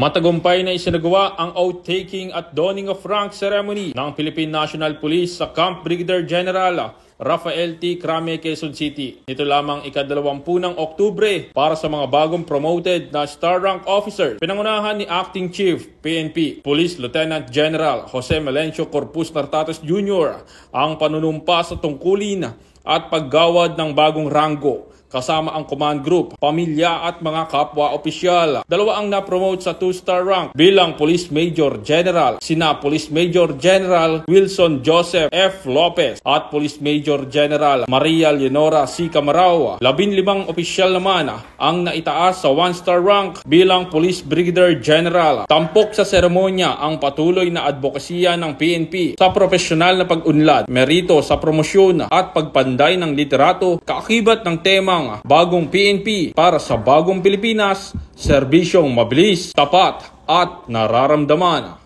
Matagumpay na isinagawa ang oath-taking at donning of rank ceremony ng Philippine National Police sa Camp Brigadier General Rafael T. Crame, Quezon City. Ito lamang ika-20 ng Oktubre para sa mga bagong promoted na Star Rank Officer. Pinangunahan ni Acting Chief PNP Police Lieutenant General Jose Melencio Corpus Nartates Jr. ang panunumpa sa tungkulin at paggawad ng bagong ranggo kasama ang command group, pamilya at mga kapwa-opisyal. Dalawa ang na-promote sa 2-star rank bilang Police Major General, sina Police Major General Wilson Joseph F. Lopez at Police Major General Maria Leonora C. Camarao. 15 opisyal naman ang naitaas sa 1-star rank bilang Police Brigadier General. Tampok sa seremonya ang patuloy na advokasya ng PNP sa profesional na pag-unlad, merito sa promosyon at pagpanday ng literato, kaakibat ng temang bagong PNP para sa bagong Pilipinas, serbisyong mabilis, tapat at nararamdaman.